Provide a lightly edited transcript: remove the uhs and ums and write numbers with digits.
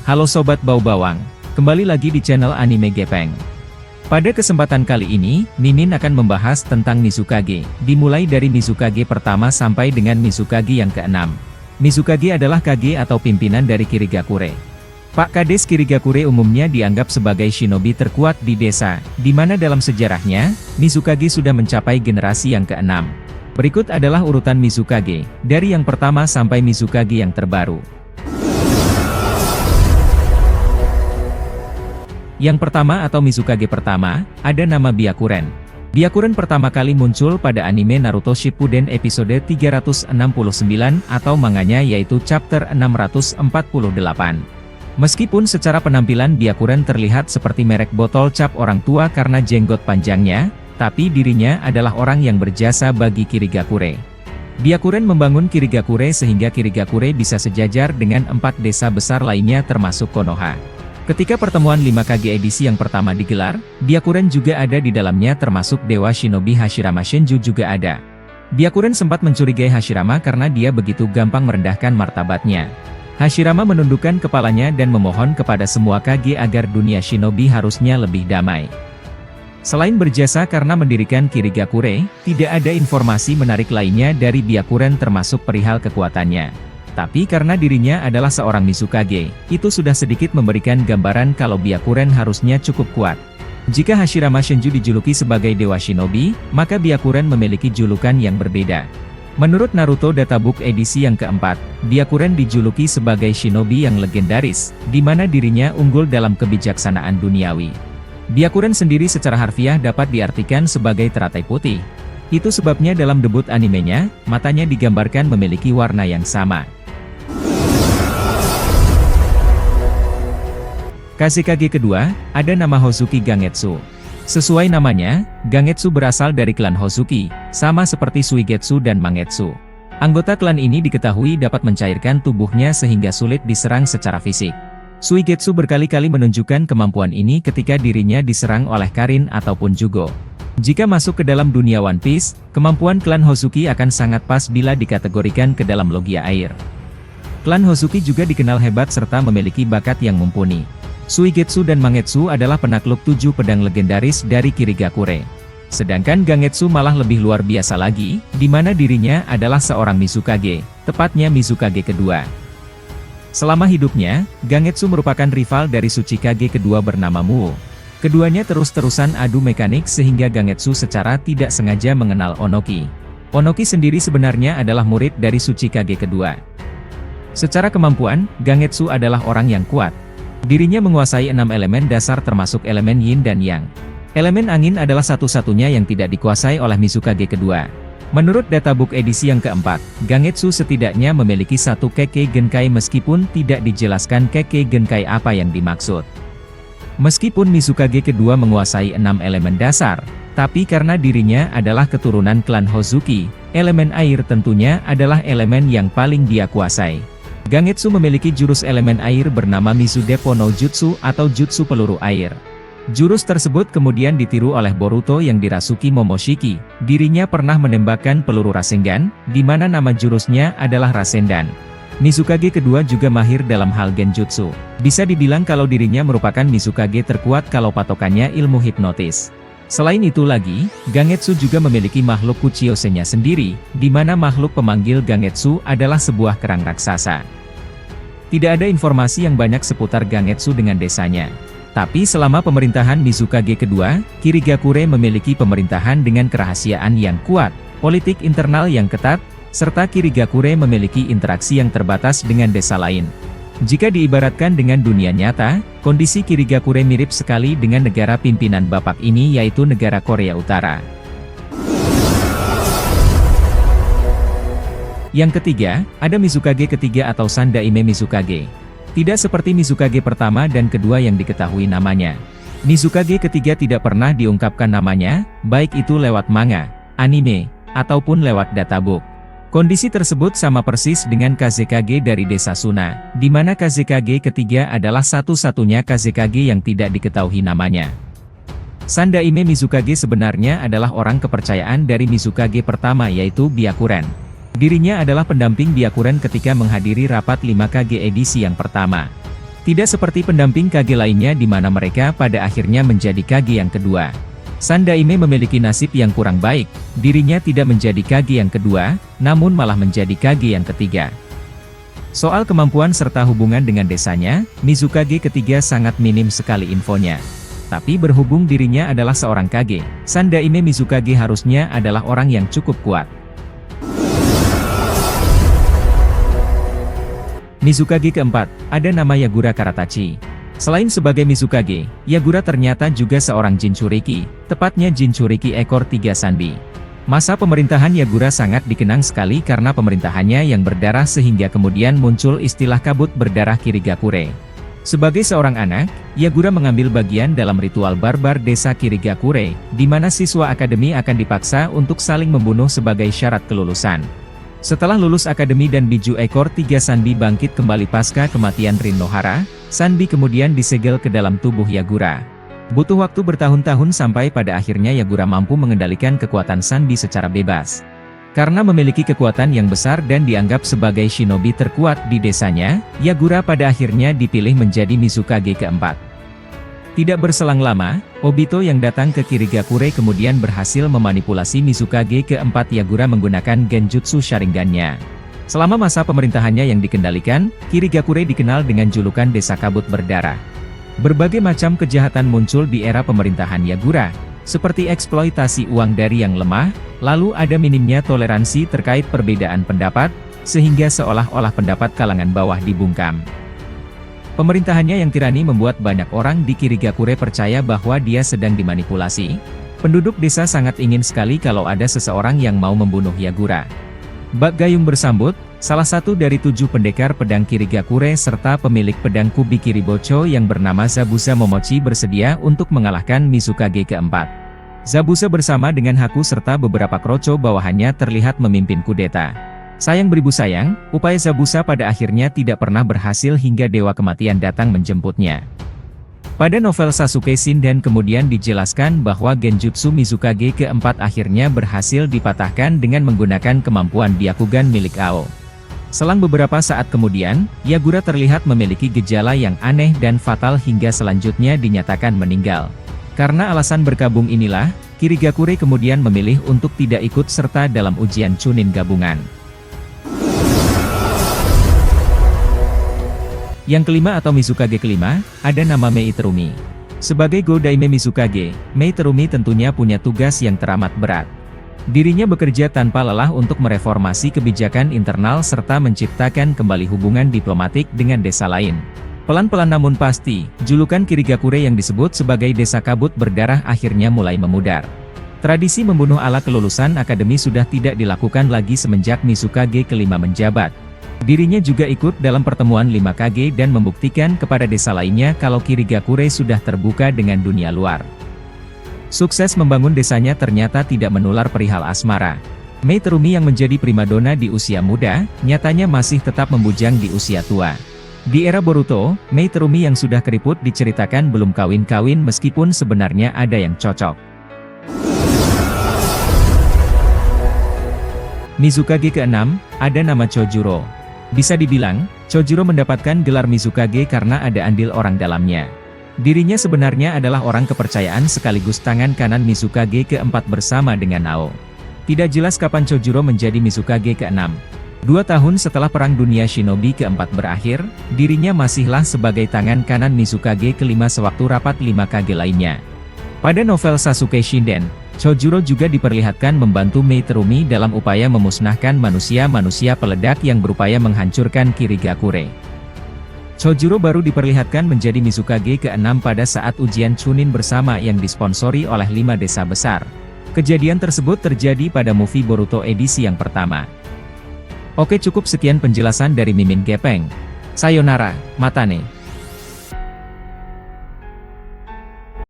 Halo Sobat Bau Bawang, kembali lagi di channel Anime Gepeng. Pada kesempatan kali ini, Mimin akan membahas tentang Mizukage, dimulai dari Mizukage pertama sampai dengan Mizukage yang ke-6. Mizukage adalah kage atau pimpinan dari Kirigakure. Pak Kades Kirigakure umumnya dianggap sebagai shinobi terkuat di desa, di mana dalam sejarahnya, Mizukage sudah mencapai generasi yang ke-6. Berikut adalah urutan Mizukage, dari yang pertama sampai Mizukage yang terbaru. Yang pertama atau Mizukage pertama, ada nama Byakuren. Byakuren pertama kali muncul pada anime Naruto Shippuden episode 369 atau manganya yaitu chapter 648. Meskipun secara penampilan Byakuren terlihat seperti merek botol cap orang tua karena jenggot panjangnya, tapi dirinya adalah orang yang berjasa bagi Kirigakure. Byakuren membangun Kirigakure sehingga Kirigakure bisa sejajar dengan 4 desa besar lainnya termasuk Konoha. Ketika pertemuan 5 kage edisi yang pertama digelar, Byakuren juga ada di dalamnya termasuk Dewa Shinobi Hashirama Senju juga ada. Byakuren sempat mencurigai Hashirama karena dia begitu gampang merendahkan martabatnya. Hashirama menundukkan kepalanya dan memohon kepada semua kage agar dunia shinobi harusnya lebih damai. Selain berjasa karena mendirikan Kirigakure, tidak ada informasi menarik lainnya dari Byakuren termasuk perihal kekuatannya. Tapi karena dirinya adalah seorang Mizukage, itu sudah sedikit memberikan gambaran kalau Byakuren harusnya cukup kuat. Jika Hashirama Senju dijuluki sebagai Dewa Shinobi, maka Byakuren memiliki julukan yang berbeda. Menurut Naruto Databook edisi yang keempat, Byakuren dijuluki sebagai Shinobi yang legendaris, di mana dirinya unggul dalam kebijaksanaan duniawi. Byakuren sendiri secara harfiah dapat diartikan sebagai teratai putih. Itu sebabnya dalam debut animenya, matanya digambarkan memiliki warna yang sama. Kazekage kedua, ada nama Hozuki Gangetsu. Sesuai namanya, Gangetsu berasal dari klan Hozuki, sama seperti Suigetsu dan Mangetsu. Anggota klan ini diketahui dapat mencairkan tubuhnya sehingga sulit diserang secara fisik. Suigetsu berkali-kali menunjukkan kemampuan ini ketika dirinya diserang oleh Karin ataupun Jugo. Jika masuk ke dalam dunia One Piece, kemampuan klan Hozuki akan sangat pas bila dikategorikan ke dalam logia air. Klan Hozuki juga dikenal hebat serta memiliki bakat yang mumpuni. Suigetsu dan Mangetsu adalah penakluk 7 pedang legendaris dari Kirigakure. Sedangkan Gangetsu malah lebih luar biasa lagi, di mana dirinya adalah seorang Mizukage, tepatnya Mizukage kedua. Selama hidupnya, Gangetsu merupakan rival dari Tsuchikage kedua bernama Muo. Keduanya terus-terusan adu mekanik sehingga Gangetsu secara tidak sengaja mengenal Onoki. Onoki sendiri sebenarnya adalah murid dari Tsuchikage kedua. Secara kemampuan, Gangetsu adalah orang yang kuat. Dirinya menguasai 6 elemen dasar termasuk elemen Yin dan Yang. Elemen angin adalah satu-satunya yang tidak dikuasai oleh Mizukage kedua. Menurut Databook edisi yang keempat, Gangetsu setidaknya memiliki 1 Kekkei Genkai meskipun tidak dijelaskan Kekkei Genkai apa yang dimaksud. Meskipun Mizukage kedua menguasai 6 elemen dasar, tapi karena dirinya adalah keturunan klan Hozuki, elemen air tentunya adalah elemen yang paling dia kuasai. Gangetsu memiliki jurus elemen air bernama Mizudepo no Jutsu atau Jutsu peluru air. Jurus tersebut kemudian ditiru oleh Boruto yang dirasuki Momoshiki. Dirinya pernah menembakkan peluru Rasengan, di mana nama jurusnya adalah Rasendan. Mizukage kedua juga mahir dalam hal genjutsu. Bisa dibilang kalau dirinya merupakan Mizukage terkuat kalau patokannya ilmu hipnotis. Selain itu lagi, Gangetsu juga memiliki makhluk Kuchiyose-nya sendiri, di mana makhluk pemanggil Gangetsu adalah sebuah kerang raksasa. Tidak ada informasi yang banyak seputar Gangetsu dengan desanya. Tapi selama pemerintahan Mizukage kedua, Kirigakure memiliki pemerintahan dengan kerahasiaan yang kuat, politik internal yang ketat, serta Kirigakure memiliki interaksi yang terbatas dengan desa lain. Jika diibaratkan dengan dunia nyata, kondisi Kirigakure mirip sekali dengan negara pimpinan bapak ini yaitu negara Korea Utara. Yang ketiga, ada Mizukage ketiga atau Sandaime Mizukage. Tidak seperti Mizukage pertama dan kedua yang diketahui namanya. Mizukage ketiga tidak pernah diungkapkan namanya, baik itu lewat manga, anime, ataupun lewat databook. Kondisi tersebut sama persis dengan Kazekage dari desa Suna, di mana Kazekage ketiga adalah satu-satunya Kazekage yang tidak diketahui namanya. Sandaime Mizukage sebenarnya adalah orang kepercayaan dari Mizukage pertama yaitu Byakuren. Dirinya adalah pendamping Byakuren ketika menghadiri rapat 5 kage edisi yang pertama. Tidak seperti pendamping Kage lainnya di mana mereka pada akhirnya menjadi Kage yang kedua. Sandaime memiliki nasib yang kurang baik, dirinya tidak menjadi Kage yang kedua, namun malah menjadi Kage yang ketiga. Soal kemampuan serta hubungan dengan desanya, Mizukage ketiga sangat minim sekali infonya. Tapi berhubung dirinya adalah seorang Kage, Sandaime Mizukage harusnya adalah orang yang cukup kuat. Mizukage keempat, ada nama Yagura Karatachi. Selain sebagai Mizukage, Yagura ternyata juga seorang Jinchuriki, tepatnya Jinchuriki ekor 3 Sanbi. Masa pemerintahan Yagura sangat dikenang sekali karena pemerintahannya yang berdarah sehingga kemudian muncul istilah kabut berdarah Kirigakure. Sebagai seorang anak, Yagura mengambil bagian dalam ritual barbar desa Kirigakure, di mana siswa akademi akan dipaksa untuk saling membunuh sebagai syarat kelulusan. Setelah lulus akademi dan biju ekor 3 Sanbi bangkit kembali pasca kematian Rin Nohara, Sanbi kemudian disegel ke dalam tubuh Yagura. Butuh waktu bertahun-tahun sampai pada akhirnya Yagura mampu mengendalikan kekuatan Sanbi secara bebas. Karena memiliki kekuatan yang besar dan dianggap sebagai shinobi terkuat di desanya, Yagura pada akhirnya dipilih menjadi Mizukage keempat. Tidak berselang lama, Obito yang datang ke Kirigakure kemudian berhasil memanipulasi Mizukage keempat Yagura menggunakan Genjutsu Sharingan-nya. Selama masa pemerintahannya yang dikendalikan, Kirigakure dikenal dengan julukan Desa Kabut Berdarah. Berbagai macam kejahatan muncul di era pemerintahan Yagura, seperti eksploitasi uang dari yang lemah, lalu ada minimnya toleransi terkait perbedaan pendapat, sehingga seolah-olah pendapat kalangan bawah dibungkam. Pemerintahannya yang tirani membuat banyak orang di Kirigakure percaya bahwa dia sedang dimanipulasi. Penduduk desa sangat ingin sekali kalau ada seseorang yang mau membunuh Yagura. Bak Gayung bersambut, salah satu dari 7 pendekar pedang Kirigakure serta pemilik pedang Kubi Kiribocho yang bernama Zabuza Momochi bersedia untuk mengalahkan Mizukage keempat. Zabuza bersama dengan Haku serta beberapa kroco bawahannya terlihat memimpin kudeta. Sayang beribu sayang, upaya Zabuza pada akhirnya tidak pernah berhasil hingga Dewa Kematian datang menjemputnya. Pada novel Sasuke Shinden kemudian dijelaskan bahwa Genjutsu Mizukage keempat akhirnya berhasil dipatahkan dengan menggunakan kemampuan Byakugan milik Ao. Selang beberapa saat kemudian, Yagura terlihat memiliki gejala yang aneh dan fatal hingga selanjutnya dinyatakan meninggal. Karena alasan berkabung inilah, Kirigakure kemudian memilih untuk tidak ikut serta dalam ujian Chunin gabungan. Yang kelima atau Mizukage kelima, ada nama Mei Terumi. Sebagai Go-Daime Mizukage, Mei Terumi tentunya punya tugas yang teramat berat. Dirinya bekerja tanpa lelah untuk mereformasi kebijakan internal serta menciptakan kembali hubungan diplomatik dengan desa lain. Pelan-pelan namun pasti, julukan Kirigakure yang disebut sebagai Desa Kabut Berdarah akhirnya mulai memudar. Tradisi membunuh ala kelulusan akademi sudah tidak dilakukan lagi semenjak Mizukage kelima menjabat. Dirinya juga ikut dalam pertemuan 5 Kage dan membuktikan kepada desa lainnya kalau Kirigakure sudah terbuka dengan dunia luar. Sukses membangun desanya ternyata tidak menular perihal asmara. Mei Terumi yang menjadi primadona di usia muda, nyatanya masih tetap membujang di usia tua. Di era Boruto, Mei Terumi yang sudah keriput diceritakan belum kawin-kawin meskipun sebenarnya ada yang cocok. Mizukage ke-6, ada nama Chojuro. Bisa dibilang, Chojuro mendapatkan gelar Mizukage karena ada andil orang dalamnya. Dirinya sebenarnya adalah orang kepercayaan sekaligus tangan kanan Mizukage keempat bersama dengan Ao. Tidak jelas kapan Chojuro menjadi Mizukage ke-6. 2 tahun setelah Perang Dunia Shinobi keempat berakhir, dirinya masihlah sebagai tangan kanan Mizukage kelima sewaktu rapat 5 Kage lainnya. Pada novel Sasuke Shinden, Chojuro juga diperlihatkan membantu Mei Terumi dalam upaya memusnahkan manusia-manusia peledak yang berupaya menghancurkan Kirigakure. Chojuro baru diperlihatkan menjadi Mizukage ke-6 pada saat ujian Chunin bersama yang disponsori oleh 5 desa besar. Kejadian tersebut terjadi pada movie Boruto edisi yang pertama. Oke, cukup sekian penjelasan dari Mimin Gepeng. Sayonara, matane.